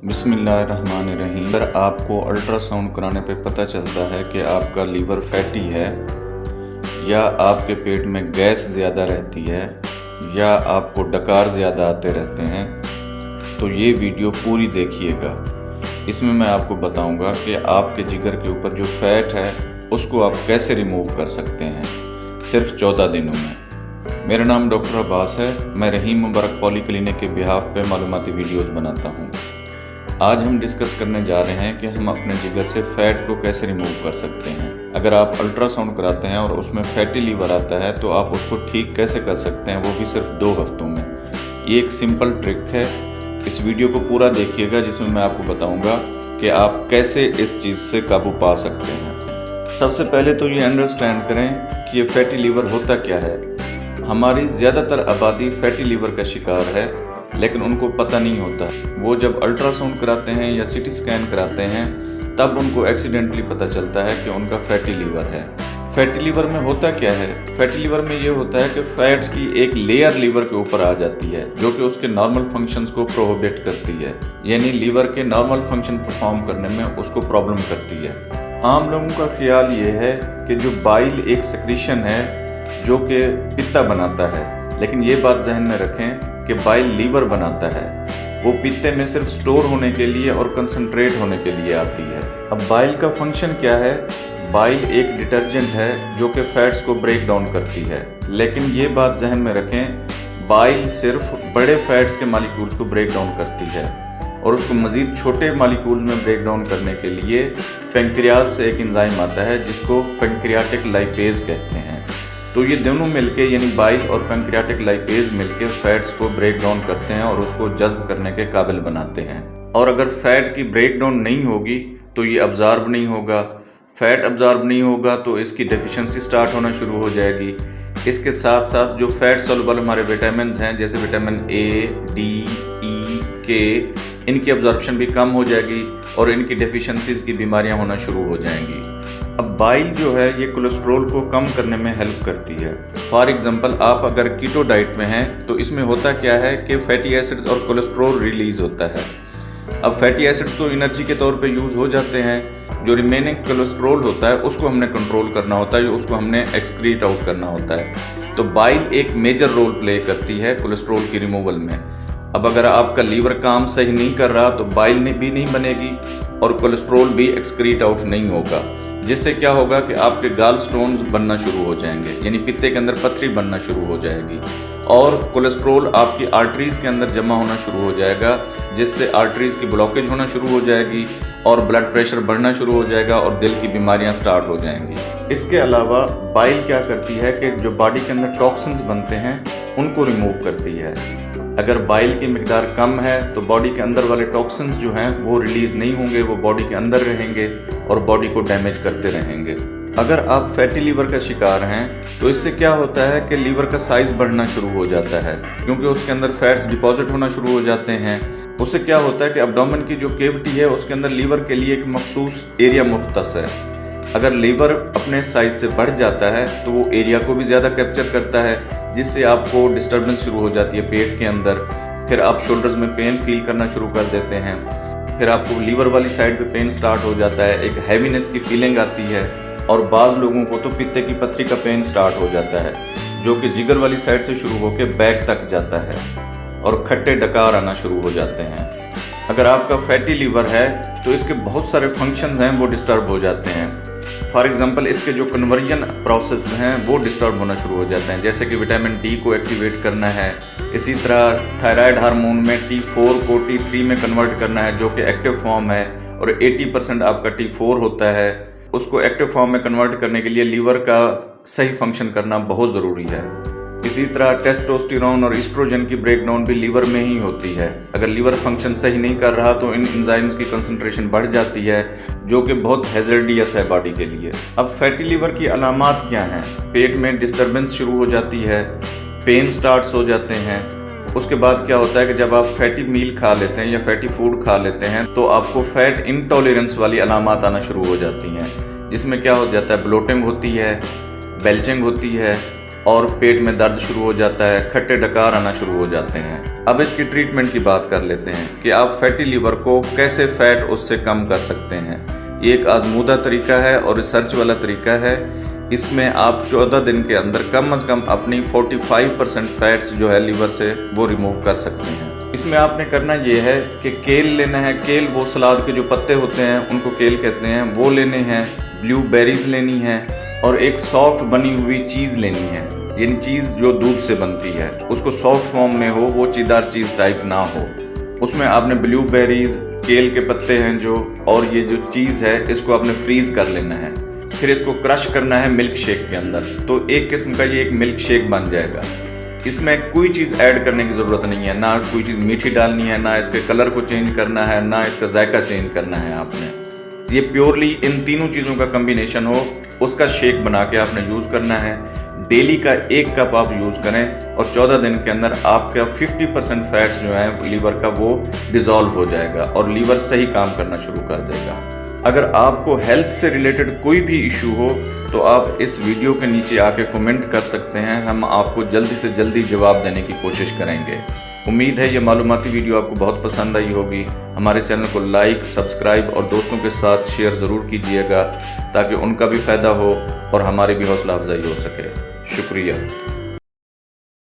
बिस्मिल्लाहिर्रहमानिर्रहीम। अगर आपको अल्ट्रासाउंड कराने पे पता चलता है कि आपका लीवर फैटी है या आपके पेट में गैस ज़्यादा रहती है या आपको डकार ज़्यादा आते रहते हैं, तो ये वीडियो पूरी देखिएगा। इसमें मैं आपको बताऊंगा कि आपके जिगर के ऊपर जो फैट है उसको आप कैसे रिमूव कर सकते हैं सिर्फ 14 दिनों में। मेरा नाम डॉक्टर अब्बास है। मैं रहीम मुबारक पॉली क्लिनिक के बिहाफ पे मालूमाती वीडियोस बनाता हूँ। आज हम डिस्कस करने जा रहे हैं कि हम अपने जिगर से फ़ैट को कैसे रिमूव कर सकते हैं। अगर आप अल्ट्रासाउंड कराते हैं और उसमें फैटी लीवर आता है तो आप उसको ठीक कैसे कर सकते हैं, वो भी सिर्फ 2 हफ्तों में। ये एक सिंपल ट्रिक है। इस वीडियो को पूरा देखिएगा जिसमें मैं आपको बताऊंगा कि आप कैसे इस चीज़ से काबू पा सकते हैं। सबसे पहले तो ये अंडरस्टैंड करें कि ये फैटी लीवर होता क्या है। हमारी ज़्यादातर आबादी फैटी लीवर का शिकार है, लेकिन उनको पता नहीं होता। वो जब अल्ट्रासाउंड कराते हैं या सीटी स्कैन कराते हैं तब उनको एक्सीडेंटली पता चलता है कि उनका फैटी लीवर है। फैटी लीवर में होता क्या है? फैटी लीवर में ये होता है कि फैट्स की एक लेयर लीवर के ऊपर आ जाती है जो कि उसके नॉर्मल फंक्शंस को प्रोहिबिट करती है, यानी लीवर के नॉर्मल फंक्शन परफॉर्म करने में उसको प्रॉब्लम करती है। आम लोगों का ख्याल ये है कि जो बाइल एक सेक्रीशन है जो कि पित्ता बनाता है, लेकिन ये बात जहन में रखें कि बाइल लीवर बनाता है। वो पित्ते में सिर्फ स्टोर होने के लिए और कंसंट्रेट होने के लिए आती है। अब बाइल का फंक्शन क्या है? बाइल एक डिटर्जेंट है जो कि फैट्स को ब्रेक डाउन करती है, लेकिन ये बात जहन में रखें, बाइल सिर्फ बड़े फैट्स के मॉलिक्यूल्स को ब्रेक डाउन करती है और उसको मज़ीद छोटे मॉलिक्यूल्स में ब्रेक डाउन करने के लिए पेंक्रियाज से एक एंजाइम आता है जिसको पेंक्रियाटिक लाइपेज कहते हैं। तो ये दोनों मिलके यानी बाइल और पेंक्रियाटिक लाइपेज मिलके फैट्स को ब्रेक डाउन करते हैं और उसको जज्ब करने के काबिल बनाते हैं। और अगर फैट की ब्रेक डाउन नहीं होगी तो ये अब्जॉर्ब नहीं होगा। फैट अब्जॉर्ब नहीं होगा तो इसकी डेफिशिएंसी स्टार्ट होना शुरू हो जाएगी। इसके साथ साथ जो फैट सॉल्युबल हमारे विटामिन हैं जैसे विटामिन ए, डी, ई, के, इनकी अब्जॉर्प्शन भी कम हो जाएगी और इनकी डेफिशिएंसीज की बीमारियां होना शुरू हो जाएंगी। अब बाइल जो है ये कोलेस्ट्रोल को कम करने में हेल्प करती है। फॉर एग्जांपल, आप अगर कीटो डाइट में हैं तो इसमें होता क्या है कि फैटी एसिड और कोलेस्ट्रोल रिलीज होता है। अब फैटी एसिड तो एनर्जी के तौर पे यूज़ हो जाते हैं, जो रिमेनिंग कोलेस्ट्रोल होता है उसको हमने कंट्रोल करना होता है, उसको हमने एक्सक्रीट आउट करना होता है। तो बाइल एक मेजर रोल प्ले करती है कोलेस्ट्रोल की रिमूवल में। अब अगर आपका लीवर काम सही नहीं कर रहा तो बाइल भी नहीं बनेगी और कोलेस्ट्रोल भी एक्सक्रीट आउट नहीं होगा, जिससे क्या होगा कि आपके गाल स्टोन्स बनना शुरू हो जाएंगे, यानी पित्ते के अंदर पथरी बनना शुरू हो जाएगी और कोलेस्ट्रोल आपकी आर्टरीज के अंदर जमा होना शुरू हो जाएगा, जिससे आर्टरीज की ब्लॉकेज होना शुरू हो जाएगी और ब्लड प्रेशर बढ़ना शुरू हो जाएगा और दिल की बीमारियां स्टार्ट हो जाएंगी। इसके अलावा बाइल क्या करती है कि जो बॉडी के अंदर टॉक्सिन्स बनते हैं उनको रिमूव करती है। अगर बाइल की मिकदार कम है तो बॉडी के अंदर वाले टॉक्सिन्स जो हैं वो रिलीज़ नहीं होंगे, वो बॉडी के अंदर रहेंगे और बॉडी को डैमेज करते रहेंगे। अगर आप फैटी लीवर का शिकार हैं तो इससे क्या होता है कि लीवर का साइज़ बढ़ना शुरू हो जाता है, क्योंकि उसके अंदर फैट्स डिपॉजिट होना शुरू हो जाते हैं। उससे क्या होता है कि एब्डोमेन की जो केविटी है उसके अंदर लीवर के लिए एक मखसूस एरिया मुख्तस है। अगर लीवर अपने साइज से बढ़ जाता है तो वो एरिया को भी ज़्यादा कैप्चर करता है, जिससे आपको डिस्टर्बेंस शुरू हो जाती है पेट के अंदर। फिर आप शोल्डर्स में पेन फील करना शुरू कर देते हैं। फिर आपको लीवर वाली साइड पे पेन स्टार्ट हो जाता है, एक हैवीनेस की फीलिंग आती है और बाज़ लोगों को तो पित्ते की पथरी का पेन स्टार्ट हो जाता है जो कि जिगर वाली साइड से शुरू होकर बैक तक जाता है और खट्टे डकार आना शुरू हो जाते हैं। अगर आपका फैटी लीवर है तो इसके बहुत सारे फंक्शंस हैं वो डिस्टर्ब हो जाते हैं। फॉर एग्जांपल, इसके जो कन्वर्जन प्रोसेस हैं वो डिस्टर्ब होना शुरू हो जाते हैं, जैसे कि विटामिन डी को एक्टिवेट करना है। इसी तरह थायराइड हार्मोन में T4 को T3 में कन्वर्ट करना है जो कि एक्टिव फॉर्म है और 80% आपका T4 होता है। उसको एक्टिव फॉर्म में कन्वर्ट करने के लिए लीवर का सही फंक्शन करना बहुत ज़रूरी है। इसी तरह टेस्टोस्टेरोन और एस्ट्रोजन की ब्रेकडाउन भी लीवर में ही होती है। अगर लीवर फंक्शन सही नहीं कर रहा तो इन एंजाइम्स की कंसंट्रेशन बढ़ जाती है जो कि बहुत हैजर्डियस है बॉडी के लिए। अब फैटी लीवर की अलामात क्या हैं? पेट में डिस्टर्बेंस शुरू हो जाती है, पेन स्टार्ट्स हो जाते हैं। उसके बाद क्या होता है कि जब आप फैटी मील खा लेते हैं या फैटी फूड खा लेते हैं तो आपको फैट इंटॉलरेंस वाली अलामात आना शुरू हो जाती हैं, जिसमें क्या हो जाता है, ब्लोटिंग होती है, बेल्चिंग होती है, और पेट में दर्द शुरू हो जाता है, खट्टे डकार आना शुरू हो जाते हैं। अब इसकी ट्रीटमेंट की बात कर लेते हैं कि आप फैटी लीवर को कैसे फैट उससे कम कर सकते हैं। ये एक आजमूदा तरीका है और रिसर्च वाला तरीका है। इसमें आप 14 दिन के अंदर कम से कम अपनी 45% फैट्स जो है लीवर से वो रिमूव कर सकते हैं। इसमें आपने करना ये है कि केल लेना है। केल वो सलाद के जो पत्ते होते हैं उनको केल कहते हैं, वो लेने हैं। ब्लूबेरीज लेनी है और एक सॉफ्ट बनी हुई चीज़ लेनी है, यानी चीज़ जो दूध से बनती है, उसको सॉफ्ट फॉर्म में हो, वो चीदार चीज़ टाइप ना हो। उसमें आपने ब्लूबेरीज, केल के पत्ते हैं जो, और ये जो चीज़ है इसको आपने फ्रीज कर लेना है। फिर इसको क्रश करना है मिल्क शेक के अंदर, तो एक किस्म का ये एक मिल्क शेक बन जाएगा। इसमें कोई चीज़ ऐड करने की ज़रूरत नहीं है, ना कोई चीज़ मीठी डालनी है, ना इसके कलर को चेंज करना है, ना इसका जायका चेंज करना है आपने। ये प्योरली इन तीनों चीज़ों का कम्बिनेशन हो, उसका शेक बना के आपने यूज़ करना है। डेली का 1 कप आप यूज़ करें और 14 दिन के अंदर आपका 50% फैट्स जो है लीवर का वो डिज़ोल्व हो जाएगा और लीवर सही काम करना शुरू कर देगा। अगर आपको हेल्थ से रिलेटेड कोई भी इशू हो तो आप इस वीडियो के नीचे आके कमेंट कर सकते हैं, हम आपको जल्दी से जल्दी जवाब देने की कोशिश करेंगे। उम्मीद है ये मालूमाती वीडियो आपको बहुत पसंद आई होगी। हमारे चैनल को लाइक, सब्सक्राइब और दोस्तों के साथ शेयर ज़रूर कीजिएगा ताकि उनका भी फ़ायदा हो और हमारी भी हौसला अफजाई हो सके। शुक्रिया।